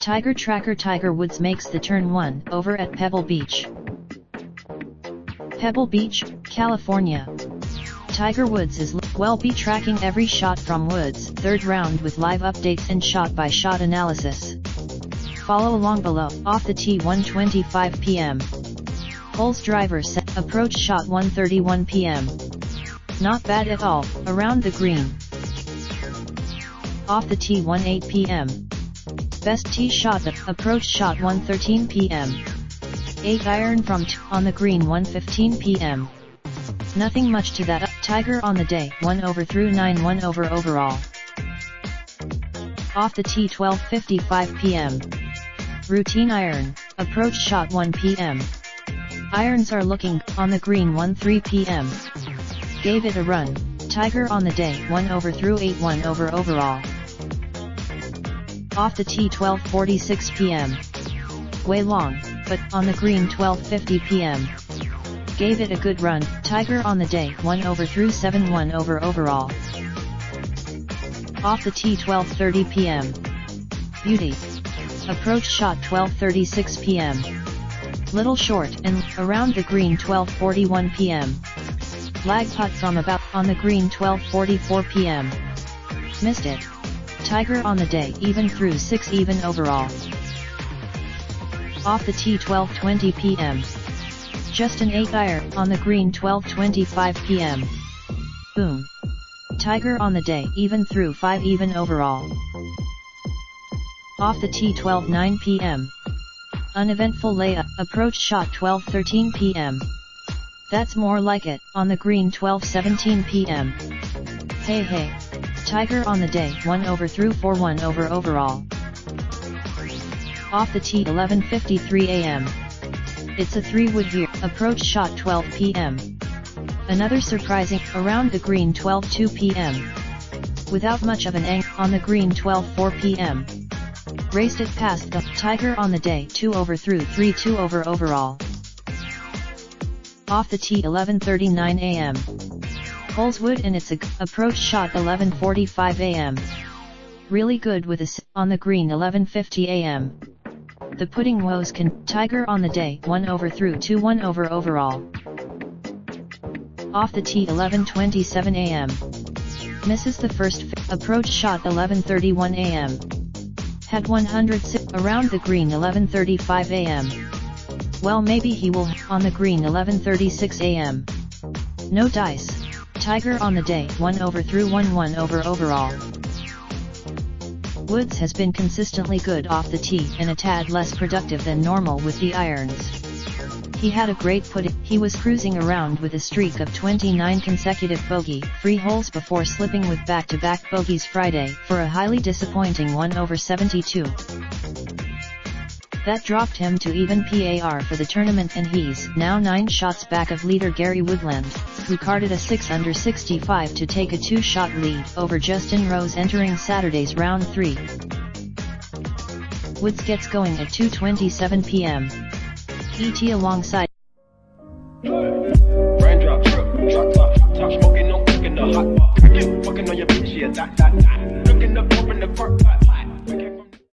Tiger Tracker. Tiger Woods makes the turn 1 over at Pebble Beach. Pebble Beach, California. Tiger Woods will be tracking every shot from Woods' third round with live updates and shot-by-shot analysis. Follow along below. Off the tee 1:25 p.m. Holes driver set, approach shot 1:31 p.m. Not bad at all, around the green. Off the tee 1:08 p.m. Best tee shot, approach shot 1:13 p.m. 8 iron from on the green 1:15 p.m. Nothing much to that. Tiger on the day, 1 over through 9, 1 over overall. Off the tee 12:55 p.m. Routine iron, approach shot 1 p.m. Irons are looking, on the green 1:03 p.m. Gave it a run. Tiger on the day, 1 over through 8, 1 over overall. Off the tee 12:46 p.m. Way long, but on the green 12:50 p.m. Gave it a good run. Tiger on the day, 1 over through 7, 1 over overall. Off the tee 12:30 p.m. Beauty. Approach shot 12:36 p.m. Little short and around the green 12:41 p.m. Lag putt from about on the green 12:44 p.m. Missed it. Tiger on the day, even through 6, even overall. Off the tee 12:20 p.m. Just an 8 iron on the green 12:25 p.m. Boom. Tiger on the day, even through 5, even overall. Off the tee 12:09 p.m. Uneventful layup, approach shot 12:13 p.m. That's more like it, on the green 12:17 p.m. Hey. Tiger on the day, 1 over through 4, 1 over overall. Off the tee 11:53 a.m. It's a 3-wood here, approach shot 12 p.m. Another surprising, around the green 12:02 p.m. Without much of an angle, on the green 12:04 p.m. Raced it past the Tiger on the day, 2 over through 3, 2 over overall. Off the tee 11:39 a.m. Holes wood and it's a approach shot 11:45 a.m. Really good with a on the green 11:50 a.m. The putting woes can. Tiger on the day, 1 over through 2, 1 over overall. Off the tee 11:27 a.m. Misses the first approach shot 11:31 a.m. Had 106 around the green 11:35 a.m. Well, maybe he will on the green 11:36 a.m. No dice. Tiger on the day, 1 over through 1, 1 over overall. Woods has been consistently good off the tee and a tad less productive than normal with the irons. He had a great putting. He was cruising around with a streak of 29 consecutive bogey-free holes before slipping with back-to-back bogeys Friday for a highly disappointing 1 over 72. That dropped him to even par for the tournament, and he's now 9 shots back of leader Gary Woodland, who carded a 6 under 65 to take a 2-shot lead over Justin Rose entering Saturday's round 3. Woods gets going at 2:27 p.m. ET alongside